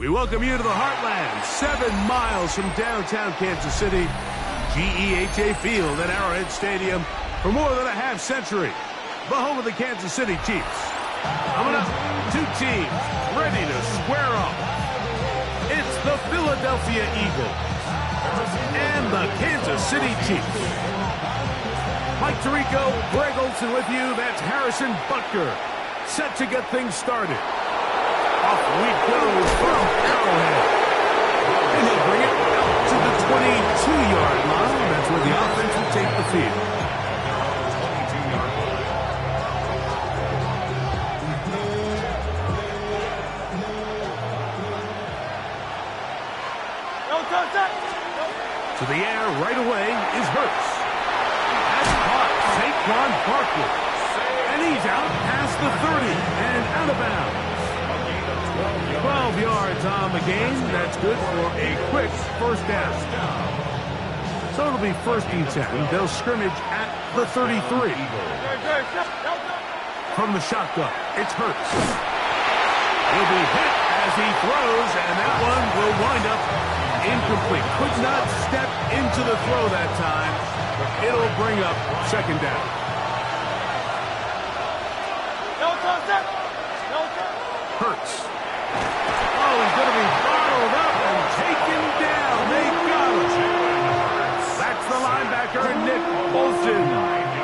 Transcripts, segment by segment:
We welcome you to the Heartland, 7 miles from downtown Kansas City. GEHA Field at Arrowhead Stadium for more than a half-century. The home of the Kansas City Chiefs. Coming up, 2 teams ready to square off. It's the Philadelphia Eagles and the Kansas City Chiefs. Mike Tirico, Greg Olson with you. That's Harrison Butker. Set to get things started. Off we go from Arrowhead. And he'll bring it out to the 22-yard line. That's where the offense will take the field. To the air right away is Hurts. That's caught. Saquon Barkley. And he's out past the 30 and out of bounds. 12 yards on the game. That's good for a quick first down. So it'll be 1st and 10. They'll scrimmage at the 33. From the shotgun, it's Hurts. He'll be hit as he throws, and that one will wind up incomplete. Could not step into the throw that time. It'll bring up 2nd down. Hurts. Oh, he's going to be bottled up and taken down. They got him. That's the linebacker, Nick Bolton.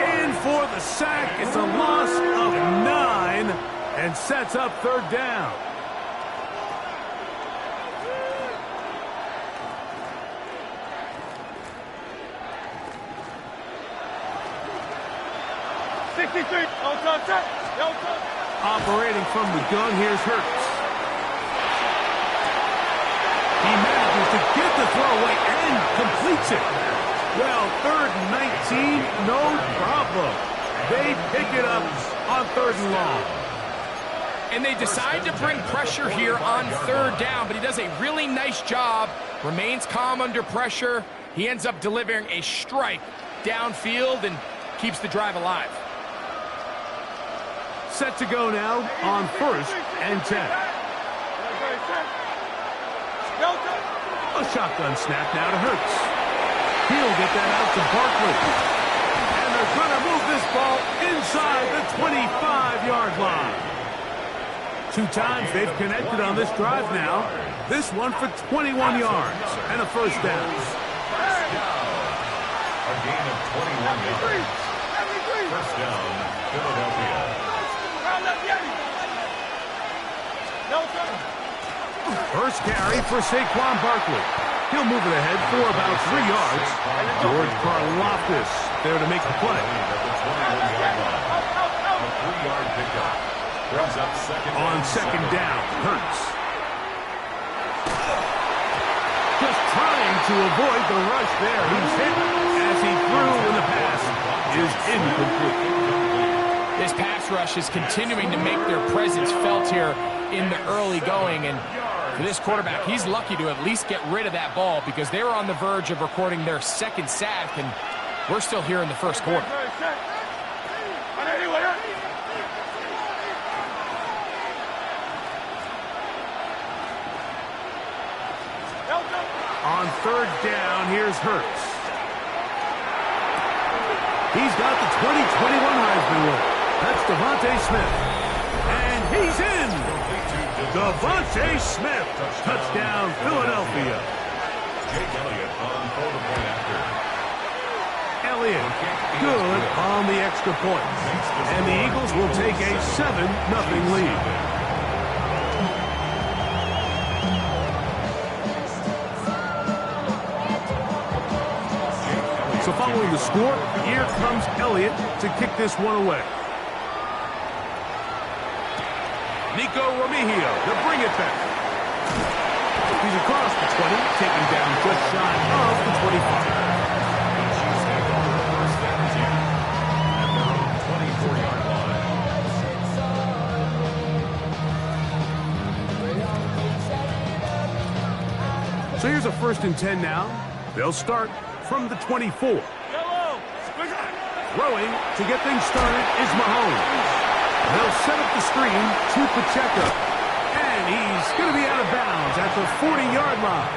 In for the sack. It's a loss of 9 and sets up 3rd down. Operating from the gun, here's Hurts. He manages to get the throw away and completes it. Well, 3rd and 19, no problem. They pick it up on 3rd and long. And they decide to bring pressure here on 3rd down, but he does a really nice job. Remains calm under pressure. He ends up delivering a strike downfield and keeps the drive alive. Set to go now on 1st and 10. A shotgun snap now to Hurts. He'll get that out to Barkley. And they're going to move this ball inside the 25-yard line. 2 times they've connected on this drive now. This one for 21 yards and a 1st down. A gain of 21 yards. 1st down, Philadelphia. First carry for Saquon Barkley. He'll move it ahead for about 3 yards. George Karlaftis there to make the play. On 2nd down, Hurts. Just trying to avoid the rush there. He's hit as he threw when the pass is incomplete. This pass rush is continuing to make their presence felt here in the early going, and for this quarterback, he's lucky to at least get rid of that ball because they were on the verge of recording their 2nd sack, and we're still here in the 1st quarter. On 3rd down, here's Hurts. He's got the 2021 Heisman winner. That's Devontae Smith. And he's in! Devontae Smith. Touchdown, Philadelphia. Jake Elliott on for the point after. Elliott, good on the extra point. And the Eagles will take a 7-0 lead. So following the score, here comes Elliott to kick this one away. Nico Remigio to bring it back. He's across the 20, taken down just shy of the 25. So here's a 1st and 10 now. They'll start from the 24. Throwing to get things started is Mahomes. They'll set up the screen to Pacheco. And he's going to be out of bounds at the 40-yard line.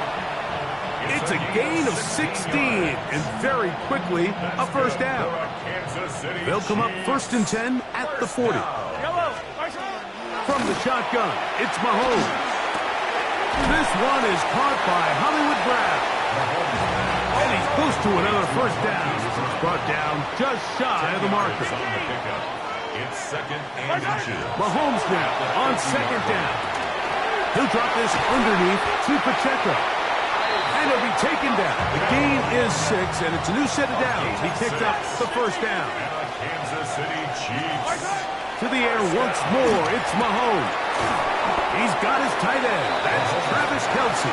It's a gain of 16, and very quickly, a first down. They'll come up 1st and 10 at the 40. From the shotgun, it's Mahomes. This one is caught by Hollywood Brown. And he's close to another first down. He's brought down just shy of the marker. It's 2nd and inches. Mahomes now on 2nd down. He'll drop this underneath to Pacheco. And he'll be taken down. The gain is 6, and it's a new set of downs. He picked up the first down. Kansas City Chiefs. To the air once more, it's Mahomes. He's got his tight end. That's Travis Kelce.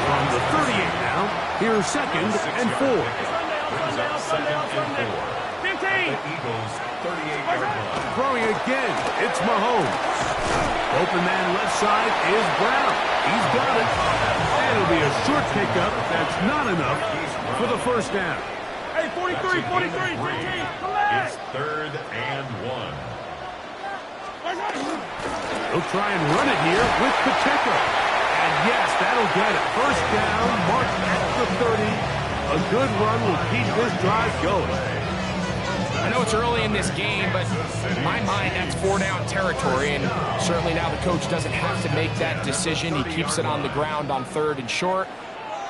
From the 38 now, here's 2nd and 4. Brings up 2nd and 4. 15. The Eagles, 38-yard line. Throwing again, it's Mahomes. Open man left side is Brown. He's got it. And it'll be a short pickup. That's not enough for the first down. Hey, 43, 43, 15. It's 3rd and 1. He'll try and run it here with Pacheco. And yes, that'll get it. First down, marked at the 30. A good run will keep this drive going. I know it's early in this game, but in my mind, that's 4-down territory, and certainly now the coach doesn't have to make that decision. He keeps it on the ground on 3rd and short,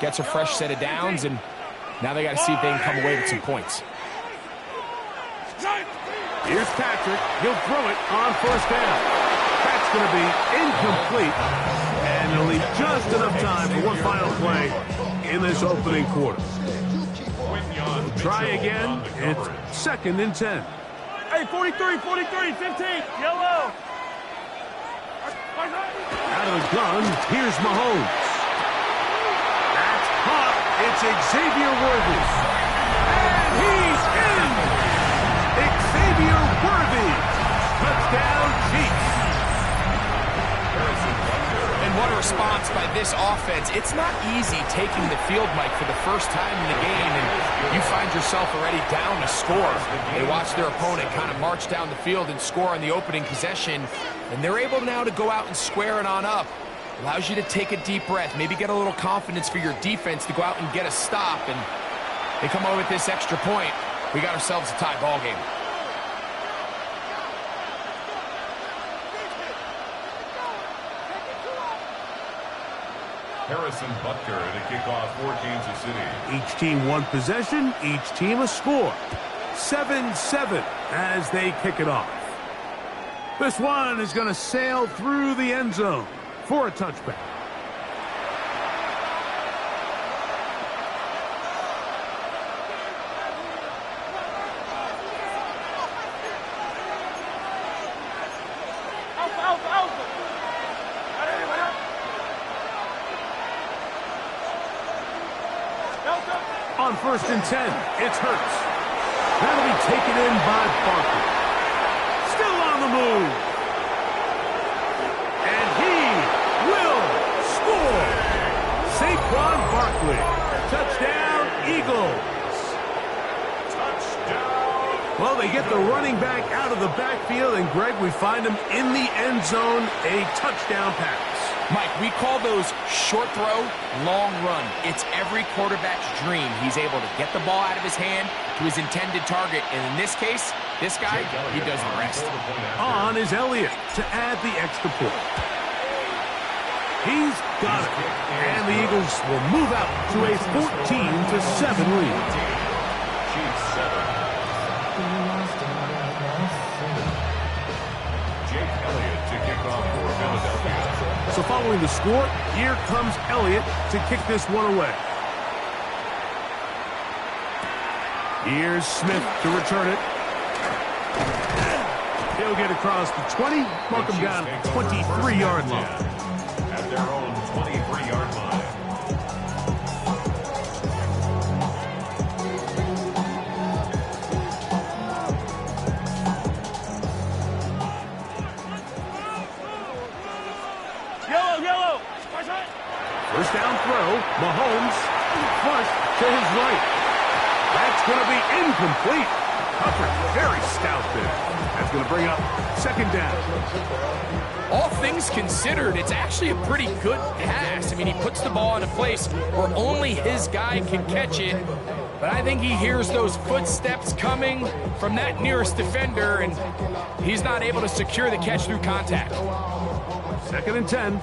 gets a fresh set of downs, and now they got to see if they can come away with some points. Here's Patrick. He'll throw it on first down. That's going to be incomplete, and it'll leave just enough time for one final play in this opening quarter. Try again. It's 2nd and 10. Hey, 43, 43, 15. Yellow. Out of the gun, here's Mahomes. That's caught. It's Xavier Worthy. And he's in. Xavier Worthy. Touchdown, Chiefs. And what a response by this offense. It's not easy taking the field, Mike, for the first time in the game, and you find yourself already down a score. They watch their opponent kind of march down the field and score on the opening possession, and they're able now to go out and square it on up. Allows you to take a deep breath, maybe get a little confidence for your defense to go out and get a stop, and they come over with this extra point. We got ourselves a tie ball game. Harrison Butker to kick off for Kansas City. Each team one possession, each team a score. 7-7 as they kick it off. This one is going to sail through the end zone for a touchback. On 1st and 10, it's Hurts. That'll be taken in by Barkley. Still on the move. And he will score. Saquon Barkley. Touchdown, Eagles. Touchdown. Well, they get the running back out of the backfield, and Greg, we find him in the end zone, a touchdown pass. Mike, we call those short throw, long run. It's every quarterback's dream. He's able to get the ball out of his hand to his intended target. And in this case, this guy, he does the rest. On is Elliott to add the extra point. He's got it. And the Eagles will move out to a 14-7 lead. Chiefs 7. Jake Elliott to kick off for Philadelphia. So following the score, here comes Elliott to kick this one away. Here's Smith to return it. He'll get across the 20, mark him down at the 23-yard line. At their own 23-yard line. Yellow. First down throw, Mahomes, flush to his right. That's going to be incomplete. Coverage very stout there. That's going to bring up 2nd down. All things things considered, it's actually a pretty good pass. I mean, he puts the ball in a place where only his guy can catch it. But I think he hears those footsteps coming from that nearest defender, and he's not able to secure the catch through contact. 2nd and 10.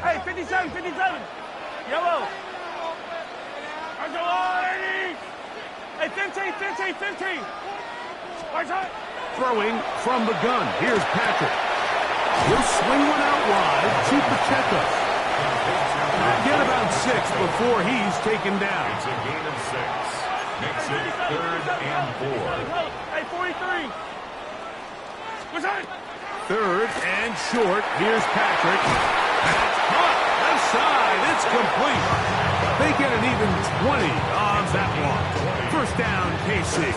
Hey, 57, 57. Yellow. Hey, 15, 15, 15. Throwing from the gun. Here's Patrick. He'll swing one out wide to Pacheco. Get about 6 before he's taken down. It's a gain of 6. Makes it 3rd and 4. Hey, 43. What's that? 3rd and short. Here's Patrick. That's caught. Left side. It's complete. They get an even 20 on that one. 1st down, KC.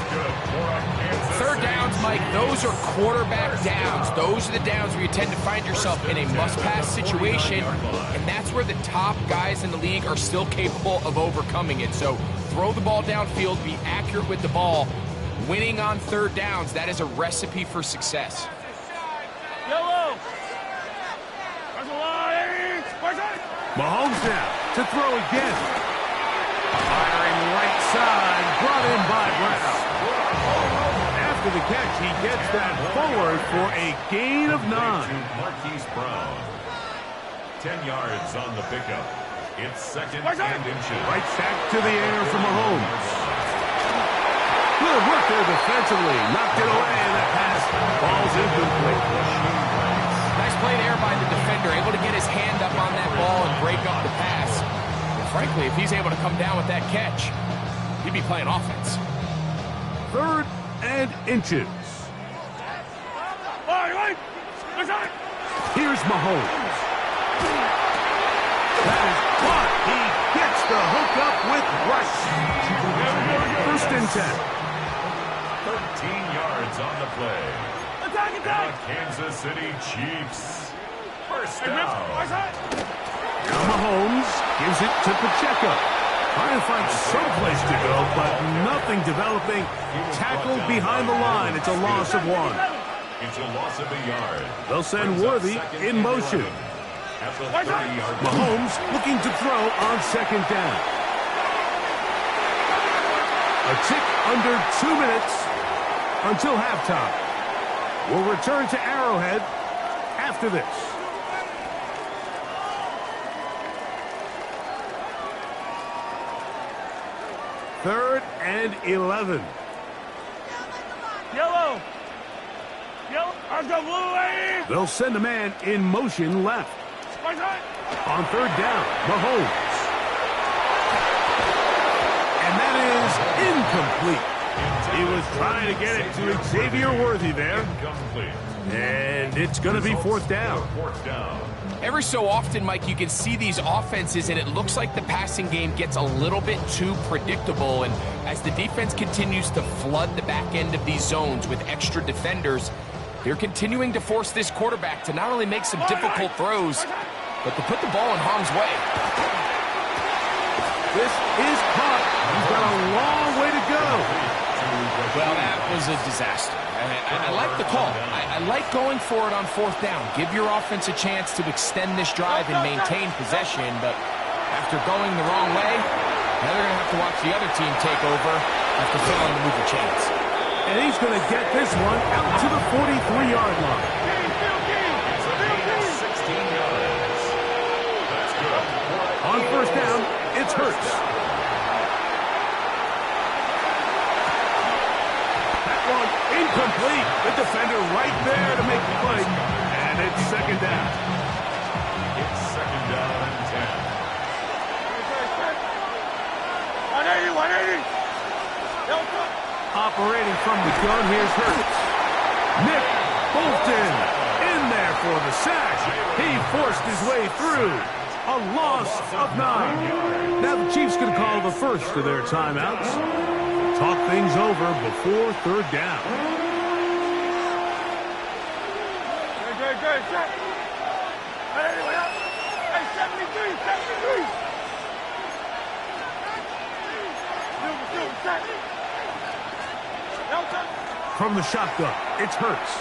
3rd downs, Mike, those are quarterback downs. Those are the downs where you tend to find yourself in a must-pass situation, and that's where the top guys in the league are still capable of overcoming it. So throw the ball downfield, be accurate with the ball. Winning on 3rd downs, that is a recipe for success. Yellow. Mahomes now to throw again. Firing right side, brought in by Brown. After the catch, he gets that forward for a gain of 9. Marquise Brown. 10 yards on the pickup. It's 2nd and inches. Right sack to the air from Mahomes. Good work there defensively. Knocked it away, and that pass falls incomplete. Nice play there by the defender, able to get his hand up on that ball and break up the pass. And frankly, if he's able to come down with that catch, he'd be playing offense. 3rd and inches. Here's Mahomes. That is caught. He gets the hook up with rush. 1st and 10. 13 yards on the play. Attack, attack. The Kansas City Chiefs. 1st down. Now Mahomes gives it to Pacheco. Trying to find some place to go, but nothing developing. Tackled behind the line. It's a loss of 1. It's a loss of a yard. They'll send Worthy in motion. At the 30-yard line. Mahomes looking to throw on 2nd down. A tick under 2 minutes until halftime. We'll return to Arrowhead after this. Third and 11. Yellow. Yellow. I've got blue, lady. They'll send a man in motion left. On 3rd down, Mahomes. And that is incomplete. He was trying to get it to Xavier Worthy there. Incomplete. And it's going to be 4th down. 4th down. Every so often, Mike, you can see these offenses, and it looks like the passing game gets a little bit too predictable. And as the defense continues to flood the back end of these zones with extra defenders, they're continuing to force this quarterback to not only make some difficult throws, but to put the ball in harm's way. This is caught. He's got a long way to go. Well, that was a disaster. I like the call. I like going for it on 4th down. Give your offense a chance to extend this drive and maintain possession, but after going the wrong way, now they're going to have to watch the other team take over after failing to move the chains. And he's going to get this one out to the 43-yard line. It's a gain of 16 yards. That's good. On 1st down, it's Hurts. That one incomplete. The defender right there to make the play. And it's 2nd down. It's 2nd down and 10. 180, 180. Operating from the gun, here's Hurts. Nick Bolton in there for the sack. He forced his way through. A loss of 9. Now the Chiefs can call the first of their timeouts. Talk things over before 3rd down. Good. Hey, 73, 73. From the shotgun, it's Hurts.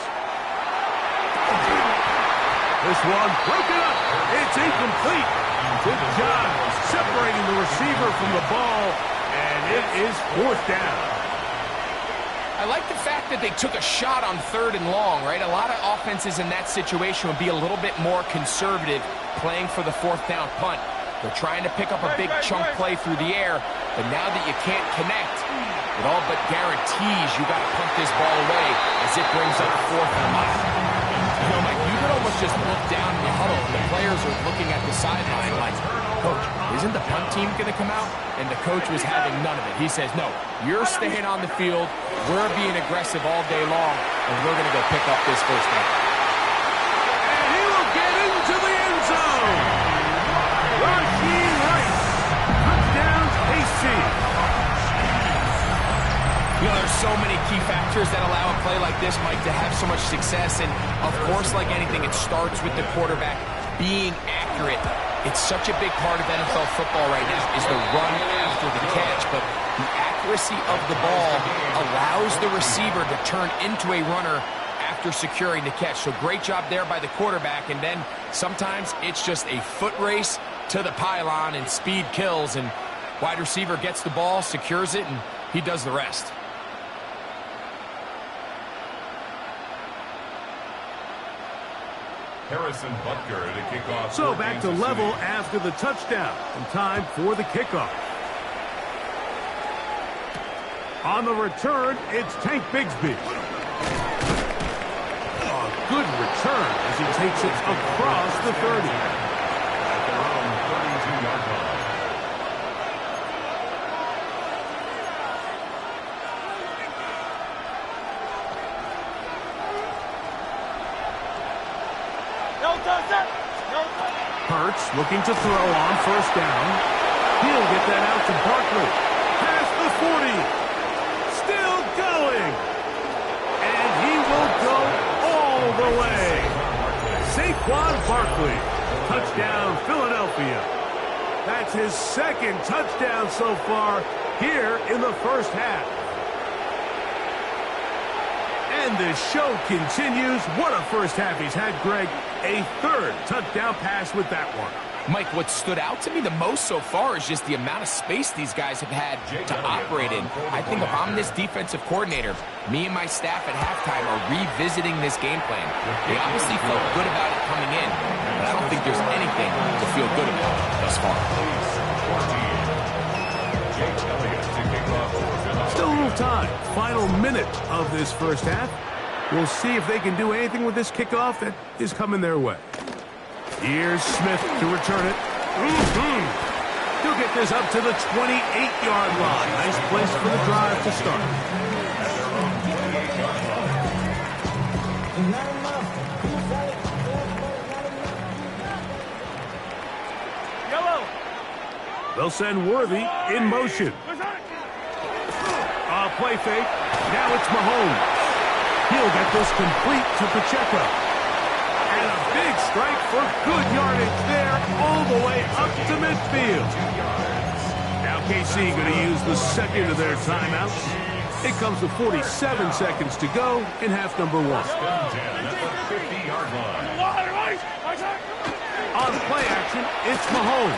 This one broken up. It's incomplete. Good job separating the receiver from the ball, and it is fourth down. I like the fact that they took a shot on 3rd and long, right? A lot of offenses in that situation would be a little bit more conservative playing for the 4th down punt. They're trying to pick up a big chunk play through the air, but now that you can't connect, it all but guarantees you got to punt this ball away as it brings up 4th and mile. You know, Mike, you could almost just look down in the huddle, and the players are looking at the sideline like, Coach, isn't the punt team going to come out? And the coach was having none of it. He says, no, you're staying on the field. We're being aggressive all day long, and we're going to go pick up this first down. And he will get into the end zone. Rasheed Rice. Touchdown, KC. You know, there's so many key factors that allow a play like this, Mike, to have so much success. And, of course, like anything, it starts with the quarterback being accurate. It's such a big part of NFL football right now is the run after the catch. But the accuracy of the ball allows the receiver to turn into a runner after securing the catch. So great job there by the quarterback. And then sometimes it's just a foot race to the pylon and speed kills. And wide receiver gets the ball, secures it, and he does the rest. Harrison Butker to kick off. So back to level after the touchdown, and time for the kickoff. On the return, it's Tank Bigsby. A good return as he takes it across the 30. At their own 32-yard line. Hurts looking to throw on first down. He'll get that out to Barkley. Past the 40. Still going. And he will go all the way. Saquon Barkley. Touchdown, Philadelphia. That's his 2nd touchdown so far here in the first half. And the show continues. What a first half he's had, Greg. A 3rd touchdown pass with that one. Mike, what stood out to me the most so far is just the amount of space these guys have had to operate in. I think if I'm this defensive coordinator, me and my staff at halftime are revisiting this game plan. They obviously felt good about it coming in, but I don't think there's anything to feel good about thus far. Still a little time. Final minute of this first half. We'll see if they can do anything with this kickoff that is coming their way. Here's Smith to return it. He'll get this up to the 28-yard line. Nice place for the drive to start. Yellow. They'll send Worthy in motion. Play fake. Now it's Mahomes. He'll get this complete to Pacheco. And a big strike for good yardage there all the way up to midfield. Now KC going to use the 2nd of their timeouts. It comes with 47 seconds to go in half number 1. On play action, it's Mahomes.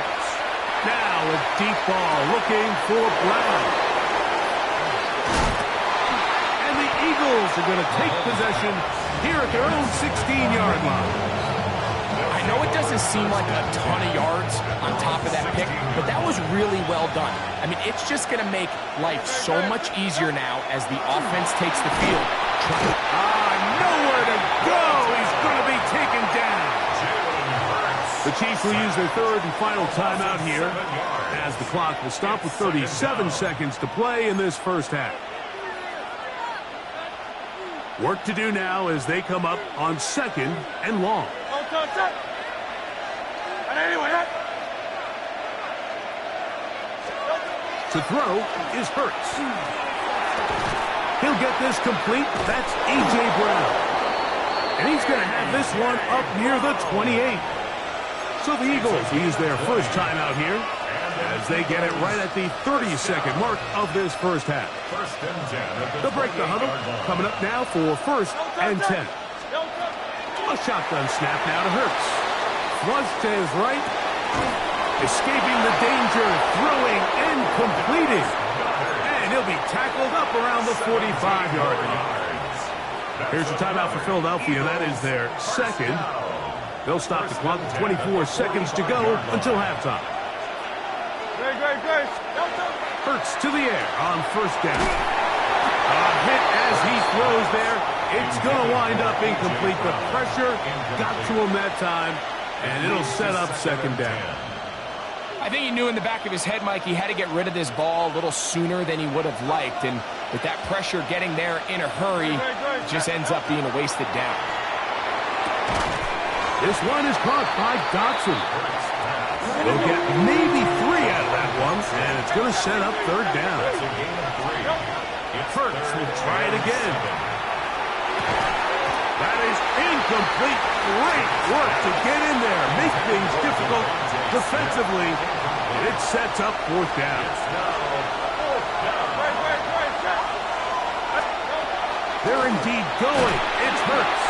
Now a deep ball looking for Brown. Eagles are going to take possession here at their own 16-yard line. I know it doesn't seem like a ton of yards on top of that pick, but that was really well done. I mean, it's just going to make life so much easier now as the offense takes the field. Nowhere to go. He's going to be taken down. The Chiefs will use their 3rd and final timeout here as the clock will stop with 37 seconds to play in this first half. Work to do now as they come up on 2nd and long. To throw is Hurts. He'll get this complete. That's A.J. Brown. And he's going to have this one up near the 28. So the Eagles use their first timeout here as they get it right at the 30-second mark of this first half. They'll break the huddle. Coming up now for 1st and 10. A A shotgun snap now to Hurts. Flush to his right. Escaping the danger, throwing and completing. And he'll be tackled up around the 45-yard line. Here's a timeout for Philadelphia. That is their second. They'll stop the clock with 24 seconds to go until halftime. Hurts to the air on first down. A hit as he throws there. It's going to wind up incomplete. The pressure got to him that time, and it'll set up second down. I think he knew in the back of his head, Mike, he had to get rid of this ball a little sooner than he would have liked. And with that pressure getting there in a hurry, it just ends up being a wasted down. This one is caught by Dotson. They'll get maybe 3 out of that one, and it's going to set up third down. Hurts will try it again. That is incomplete. Great work to get in there, make things difficult defensively. It sets up fourth down. They're indeed going. It's Hurts.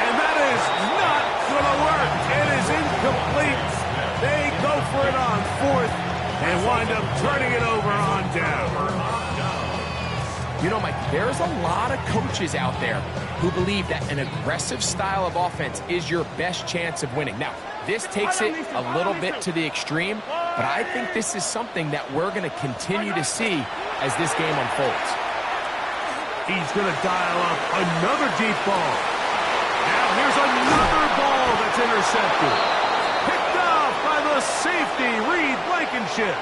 And that is not going to work. It is incomplete. They go for it on fourth and wind up turning it over on down. You know, Mike, there's a lot of coaches out there who believe that an aggressive style of offense is your best chance of winning. Now, this takes it a little bit to the extreme, but I think this is something that we're going to continue to see as this game unfolds. He's going to dial up another deep ball. Now here's another ball that's intercepted. Picked off by the safety, Reed Blankenship.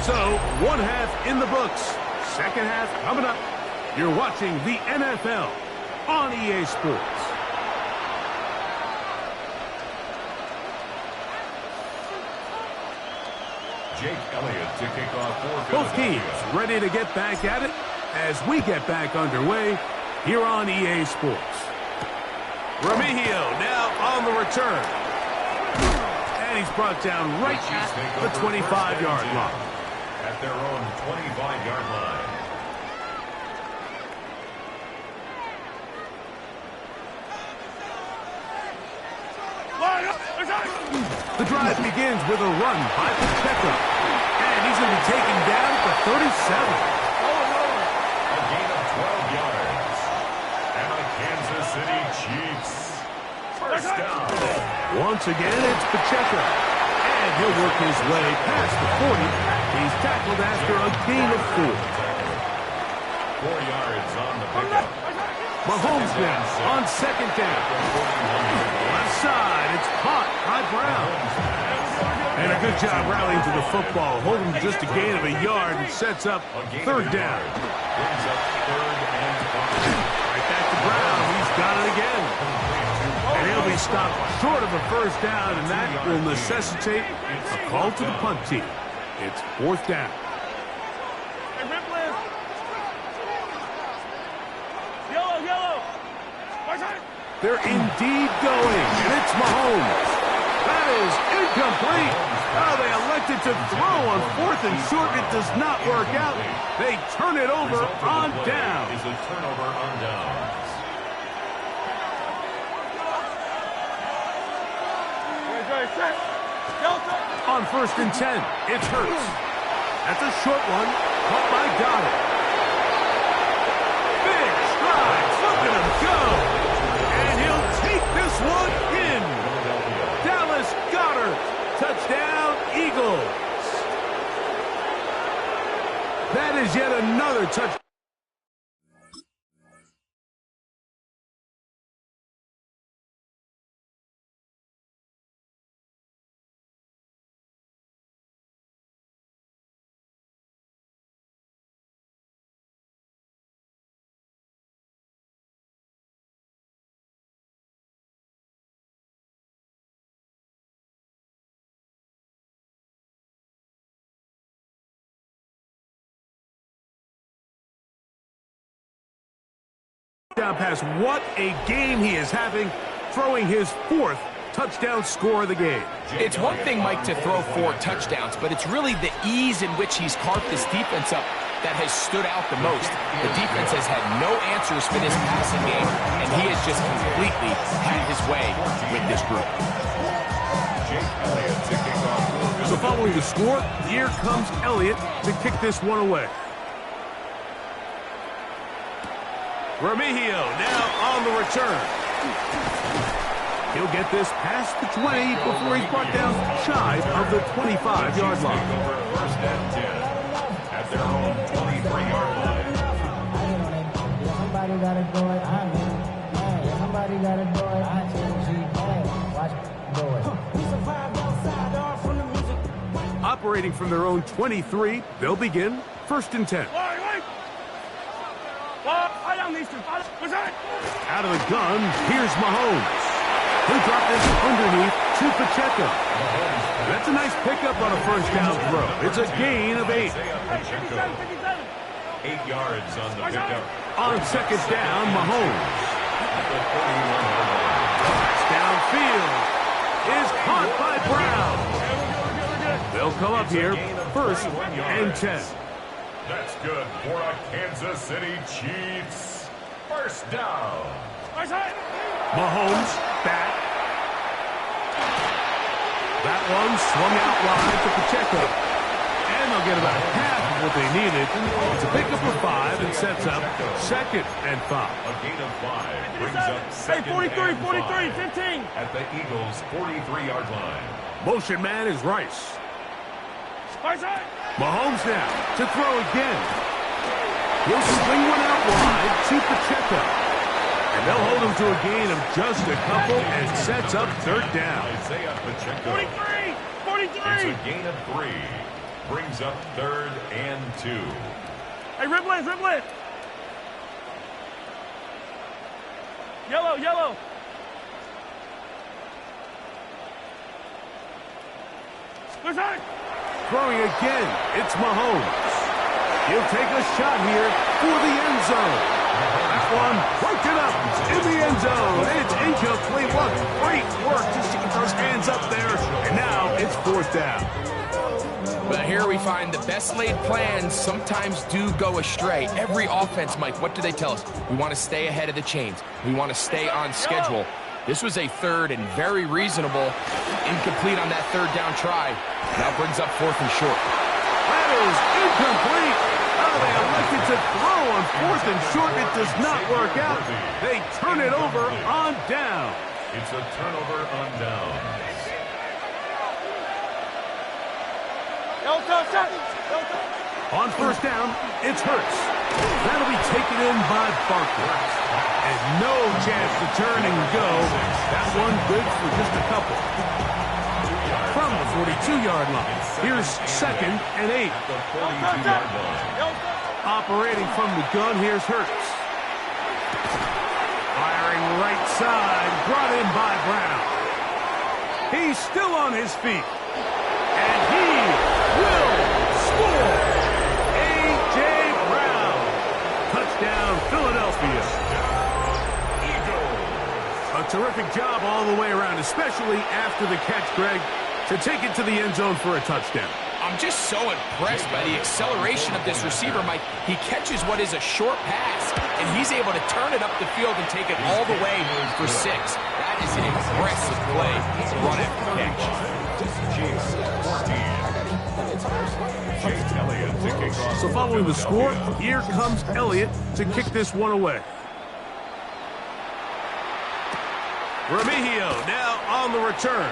So, one half in the books. Second half coming up. You're watching the NFL on EA Sports. Jake Elliott to kick off for Both teams ready to get back at it as we get back underway here on EA Sports. Remigio now on the return. And he's brought down right at the 25-yard line. At their own 25-yard line. The drive begins with a run by Pacheco. And he's going to be taken down at the 37. A gain of 12 yards. And the Kansas City Chiefs. First down. Once again, it's Pacheco. And he'll work his way past the 40. He's tackled after a gain of 4. 4 yards on the pickup. Mahomes now on second down. Left side, it's caught by Brown. And a good job rallying to the football, holding just a gain of a yard and sets up third down. Brings up third and 5. Right back to Brown. He's got it again. And he'll be stopped short of a first down, and that will necessitate a call to the punt team. It's fourth down. They're indeed going, and it's Mahomes. That is incomplete. Oh, they elected to throw on fourth and short. It does not work out. They turn it over on down. Is a turnover on downs. On first and 10, it's Hurts. That's a short one, caught by Goddard. Big strides, look at him go. And he'll take this one in. Dallas Goddard, touchdown Eagles. That is yet another touchdown. Down pass. What a game he is having, throwing his fourth touchdown score of the game. It's one thing, Mike, to throw 4 touchdowns, but it's really the ease in which he's carved this defense up that has stood out the most. The defense has had no answers for this passing game, and he has just completely had his way with this group. So following the score, here comes Elliott to kick this one away. Remigio now on the return. He'll get this past the 20 before he's brought down shy of the 25-yard line. First and 10 at their own 23-yard line. Somebody gotta do it. Somebody gotta do it. I change watch do it. We survived outside all from the music. Operating from their own 23, they'll begin 1st and 10. Out of the gun, here's Mahomes. He'll drop this underneath to Pacheco. That's a nice pickup on a first down throw. It's a gain of 8. 8 yards on the pickup. On 2nd down, Mahomes. Downfield is caught by Brown. They'll come up here 1st and 10. That's good for a Kansas City Chiefs. First down. Mahomes back. That one swung out wide to Pacheco. And they'll get about half of what they needed. It's a pickup of 5 and sets up 2nd and 5. A gain of 5 brings up 2nd and 5 15. at the Eagles' 43-yard line. Motion man is Rice. Mahomes now to throw again. He'll swing one out wide to Pacheco. And they'll hold him to a gain of just a couple and sets up 3rd down. Isaiah Pacheco. 43. It's a gain of 3. Brings up 3rd and 2. Hey, Riblet. Yellow. Throwing again, it's Mahomes. He'll take a shot here for the end zone. That one broken up in the end zone. It's incomplete. What great work just to get those hands up there. And now it's 4th down. But here we find the best laid plans sometimes do go astray. Every offense, Mike, what do they tell us? We want to stay ahead of the chains. We want to stay on schedule. This was a 3rd and very reasonable. Incomplete on that 3rd down try. Now brings up 4th and short. That is incomplete. Oh, they elected to throw on 4th and short. It does not work out. They turn it over on down. It's a turnover on down. On 1st down, it's Hurts. That'll be taken in by Barkley. And no chance to turn and go. That one good for just a couple. From the 42-yard line, here's 2nd and 8. The 42-yard line. Operating from the gun, here's Hurts. Firing right side, brought in by Brown. He's still on his feet. And he will score. A.J. Brown. Touchdown, Philadelphia. A terrific job all the way around, especially after the catch, Greg, to take it to the end zone for a touchdown. I'm just so impressed by the acceleration of this receiver, Mike. He catches what is a short pass, and he's able to turn it up the field and take it all the way for 6. That is an impressive play to run after the catch. So following the score, here comes Elliott to kick this one away. Remigio now on the return.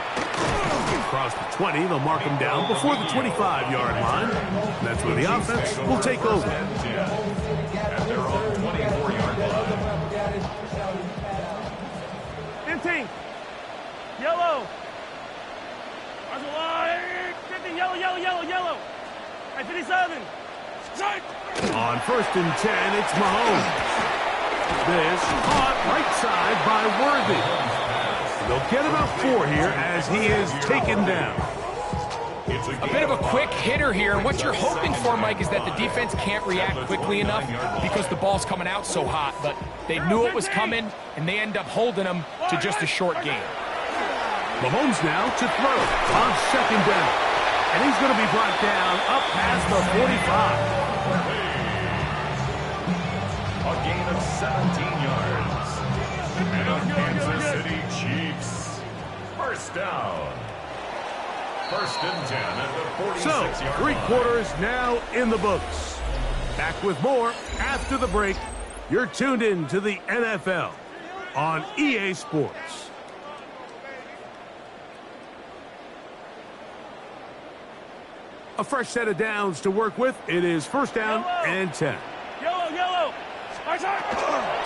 Across the 20, they'll mark him down before the 25-yard line. That's where the offense will take over. At their own 24-yard line. 15. Yellow. 15. Yellow. Hey, 57. On 1st and 10, it's Mahomes. This caught right side by Worthy. They'll get about 4 here as he is taken down. A bit of a quick hitter here, and what you're hoping for, Mike, is that the defense can't react quickly enough because the ball's coming out so hot. But they knew it was coming, and they end up holding him to just a short game. Mahomes now to throw on 2nd down. And he's going to be brought down up past the 45. 17 yards. And Kansas City Chiefs. First down. First and 10 at the 46-yard So, line. 3 quarters now in the books. Back with more after the break. You're tuned in to the NFL on EA Sports. A fresh set of downs to work with. It is first down and 10. Yellow.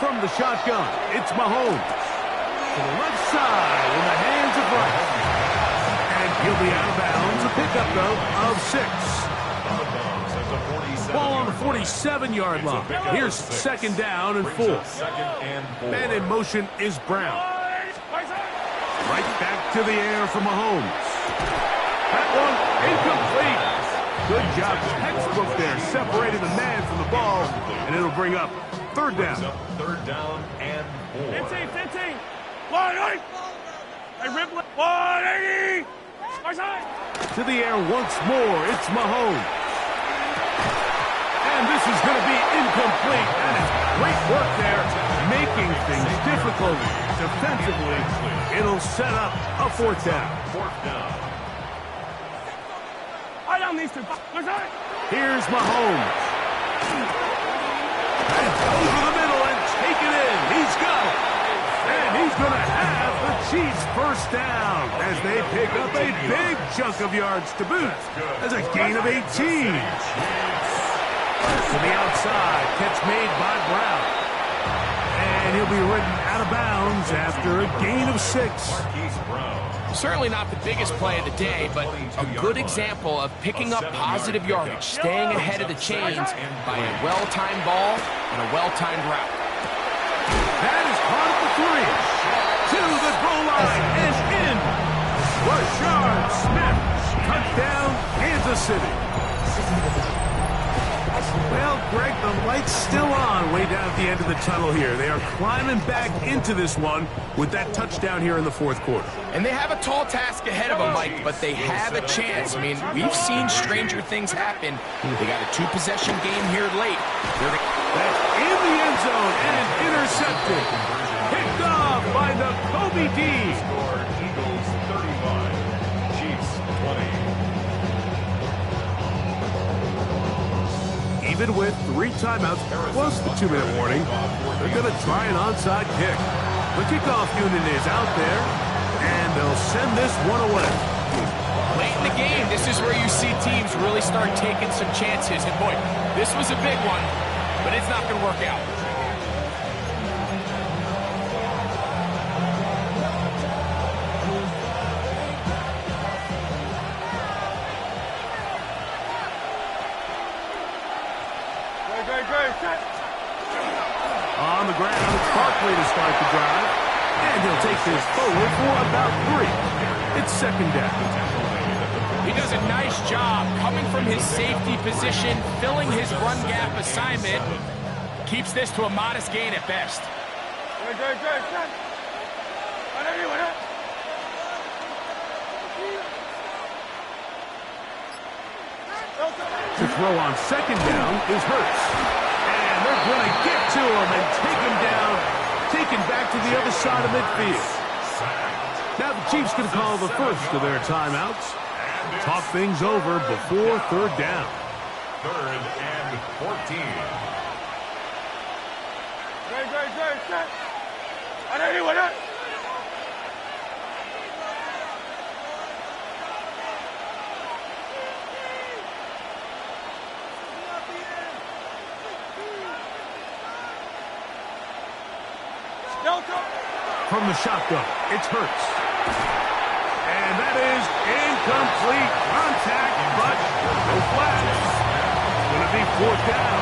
From the shotgun, it's Mahomes. To the left side in the hands of Rice. And he'll be out of bounds. A pickup, though, of 6. Out of bounds at the 47-yard Ball on the line. 47-yard line. Here's second down and 4. Second and 4. Man in motion is Brown. Right back to the air for Mahomes. That one incomplete. Good job. Textbook there. Separating the man from the ball. And it'll bring up third down. Third down and 4. 15. 180. Hey, Ripley. 180. To the air once more. It's Mahomes. And this is going to be incomplete. That is great work there. Making things difficult defensively. It'll set up a fourth down. Fourth down. I don't need to. Here's Mahomes. And over the middle and take it in. He's got it. And he's going to have the Chiefs first down as they pick up a big chunk of yards to boot. As a gain of 18. To the outside. Catch made by Brown. And he'll be ridden out of bounds after a gain of 6. Certainly not the biggest play of the day, but a good example of picking up positive yardage, staying ahead of the chains by a well-timed ball and a well-timed route. That is caught at the 3. To the goal line and in. Rashard Smith. Touchdown, Kansas City. Well, Greg, the light's still on way down at the end of the tunnel here. They are climbing back into this one with that touchdown here in the fourth quarter. And they have a tall task ahead of them, Mike, but they have a chance. I mean, we've seen stranger things happen. They got a 2-possession game here late. That's in the end zone and intercepted. Picked off by the Kobe D. Score Eagles 35. Chiefs 20. Even with 3 timeouts plus the 2-minute warning, they're going to try an onside kick. The kickoff unit is out there, and they'll send this one away. Late in the game, this is where you see teams really start taking some chances. And boy, this was a big one, but it's not going to work out. On the ground, it's Barkley to start the drive. And he'll take this forward for about 3. It's second down. He does a nice job coming from his safety position, filling his run gap assignment. Keeps this to a modest gain at best. To throw on second down is Hurts. And they're going to get to him and take him down, taken back to the other side of midfield. Now the Chiefs can call the first of their timeouts. Talk things over before third down. Third and 14. From the shotgun, it's Hurts. And that is incomplete. Contact, but no flags. It's going to be fourth down.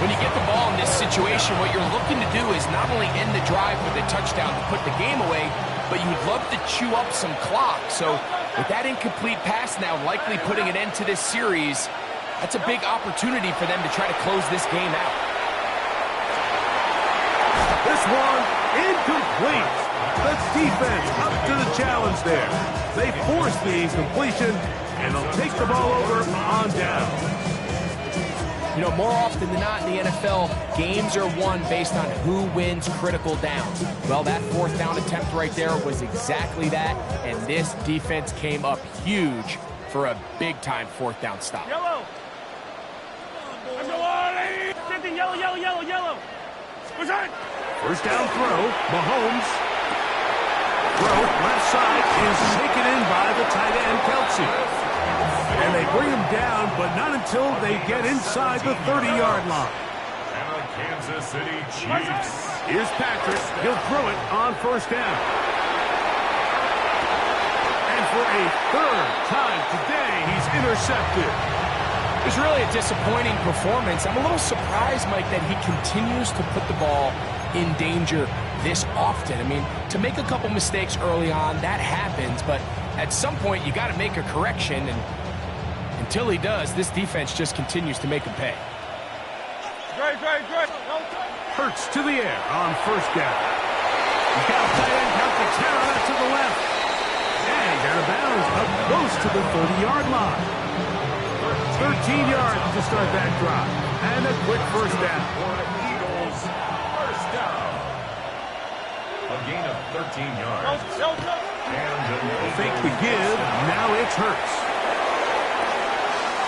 When you get the ball in this situation, what you're looking to do is not only end the drive with a touchdown to put the game away, but you'd love to chew up some clock. So with that incomplete pass now likely putting an end to this series, that's a big opportunity for them to try to close this game out. This one incomplete. The defense up to the challenge there. They force the incompletion, and they'll take the ball over on down. You know, more often than not in the NFL, games are won based on who wins critical downs. Well, that fourth down attempt right there was exactly that, and this defense came up huge for a big-time fourth down stop. Yellow. Yellow, yellow, yellow, yellow. What's that? First down throw, Mahomes. Throw, left side is taken in by the tight end, Kelsey. And they bring him down, but not until they get inside the 30-yard line. And the Kansas City Chiefs. Here's Patrick. He'll throw it on first down. And for a third time today, he's intercepted. It's really a disappointing performance. I'm a little surprised, Mike, that he continues to put the ball in danger this often. I mean, to make a couple mistakes early on, that happens, but at some point you got to make a correction, and until he does, this defense just continues to make him pay. Great. Hurts to the air on first down. He's got a tight end count to Tara to the left. And out of bounds up close to the 30-yard line. 13 yards to start that drive. And a quick first down. For the Eagles, first down. A gain of 13 yards. And Fake the give. Now it's Hurts.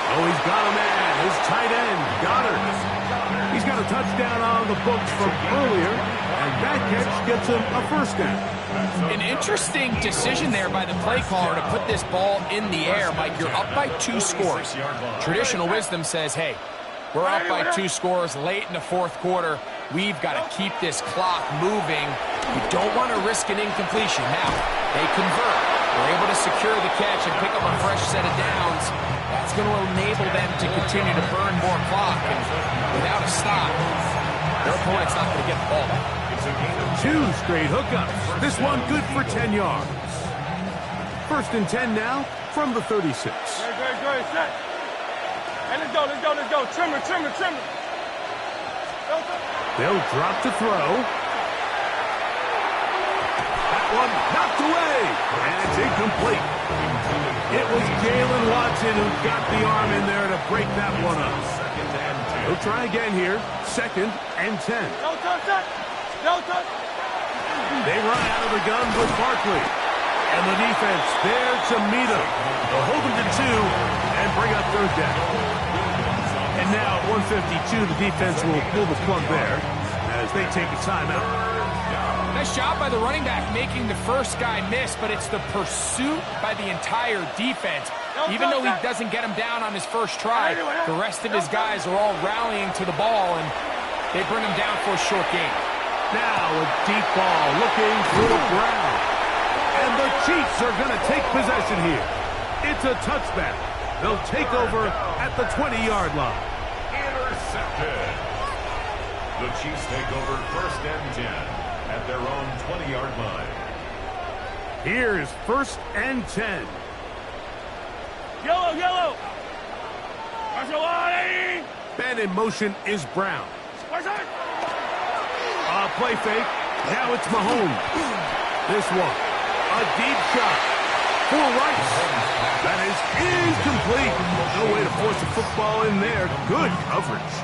Oh, he's got a man. His tight end, Goddard. He's got a touchdown on the books from earlier. And that catch gets him a first down. An interesting decision there by the play caller to put this ball in the air. Mike, you're up by 2 scores. Traditional wisdom says, hey, we're up by 2 scores late in the fourth quarter. We've got to keep this clock moving. You don't want to risk an incompletion. Now, they convert. They're able to secure the catch and pick up a fresh set of downs. That's going to enable them to continue to burn more clock. And without a stop, their opponent's not going to get the ball back. 2 straight hookups. This one good for 10 yards. First and 10 now from the 36. Great. Set. And let's go. Trimmer. They'll drop to throw. That one knocked away. And it's incomplete. It was Jalen Watson who got the arm in there to break that one up. He'll try again here. Second and 10. Don't touch. They run out of the gun with Barkley. And the defense there to meet him. They'll hold him to 2 and bring up third down. And now at 152, the defense will pull the plug there as they take a timeout. Nice job by the running back making the first guy miss, but it's the pursuit by the entire defense. Even though he doesn't get him down on his first try, the rest of his guys are all rallying to the ball, and they bring him down for a short gain. Now a deep ball looking for Brown. And the Chiefs are going to take possession here. It's a touchback. They'll take over at the 20-yard line. intercepted. The Chiefs take over first and 10 at their own 20-yard line. Here's first and 10. Yellow. Man in motion is Brown. What's that? Play fake. Now it's Mahomes. This one. A deep shot. For Rice. That is incomplete. No way to force a football in there. Good coverage.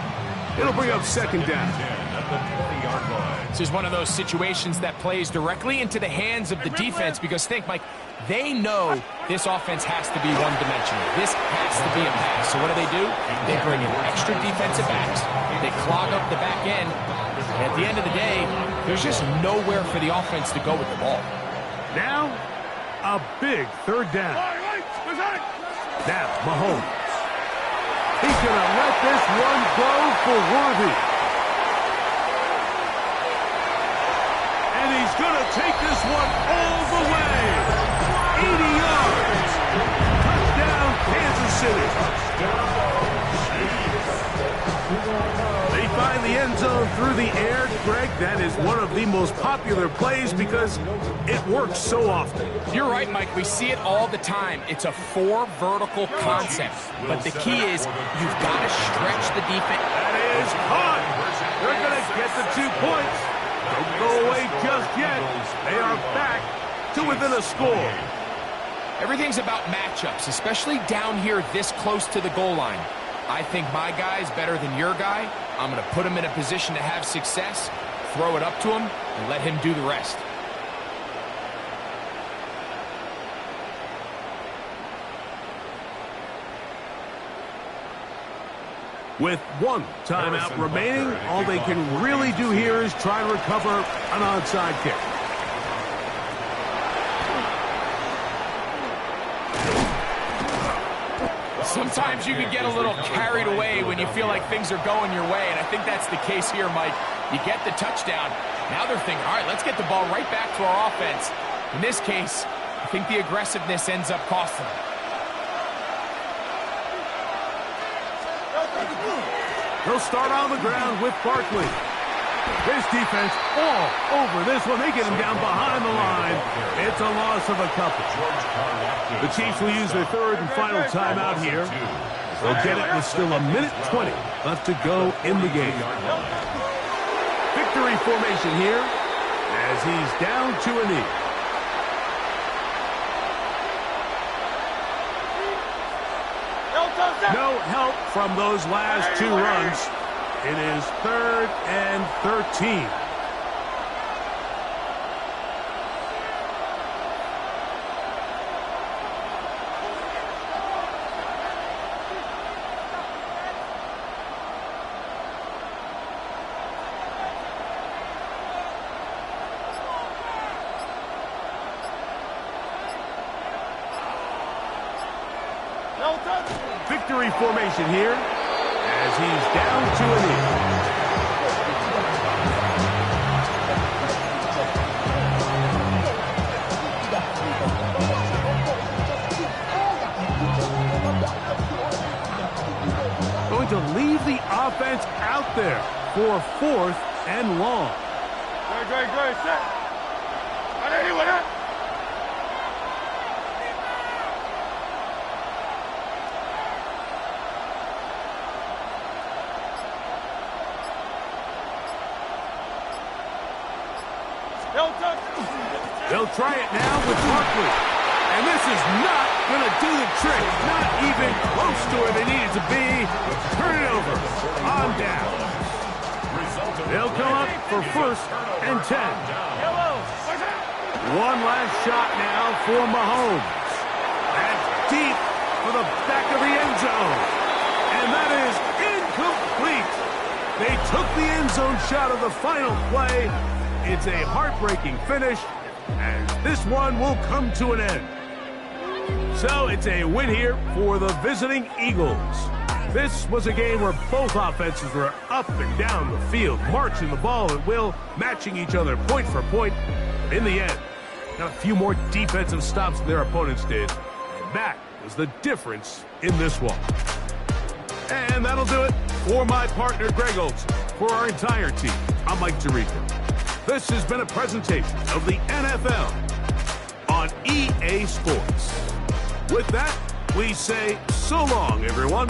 It'll bring up second down. At the 20-yard line. This is one of those situations that plays directly into the hands of the defense because think, Mike, they know this offense has to be one-dimensional. This has to be a pass. So what do? They bring in extra defensive backs. They clog up the back end. And at the end of the day, there's just nowhere for the offense to go with the ball. Now, a big third down. Now, Mahomes. He's going to let this one go for Worthy. And he's going to take this one all the way. 80 yards. Touchdown, Kansas City. They find the end zone through the air. Greg, that is one of the most popular plays because it works so often. You're right, Mike. We see it all the time. It's a 4 vertical concept. But the key is you've got to stretch the defense. That is caught. They're going to get the 2 points. Don't go away just yet. They are back to within a score. Everything's about matchups, especially down here this close to the goal line. I think my guy's better than your guy. I'm going to put him in a position to have success, throw it up to him, and let him do the rest. With one timeout remaining, all they can really do here is try and recover an onside kick. Sometimes you can get a little carried away when you feel like things are going your way, and I think that's the case here, Mike. You get the touchdown. Now they're thinking, all right, let's get the ball right back to our offense. In this case, I think the aggressiveness ends up costing them. They'll start on the ground with Barkley. This defense all over this one. They get him down behind the line. It's a loss of a couple. The Chiefs will use their third and final timeout here. They'll get it with still 1:20 left to go in the game. Victory formation here as he's down to a knee. No help from those last two runs. It is 3rd and 13. Victory formation here as he's down to a knee. Going to leave the offense out there for 4th and long. Good. Set. They'll try it now with Barkley. And this is not going to do the trick. Not even close to where they needed to be. Turn it over. On down. They'll come up for 1st and 10. One last shot now for Mahomes. That's deep for the back of the end zone. And that is incomplete. They took the end zone shot of the final play. It's a heartbreaking finish, and this one will come to an end. So it's a win here for the visiting Eagles. This was a game where both offenses were up and down the field, marching the ball at will, matching each other point for point. In the end, got a few more defensive stops than their opponents did, and that was the difference in this one. And that'll do it for my partner, Greg Olson. For our entire team, I'm Mike Tirico. This has been a presentation of the NFL on EA Sports. With that, we say so long, everyone.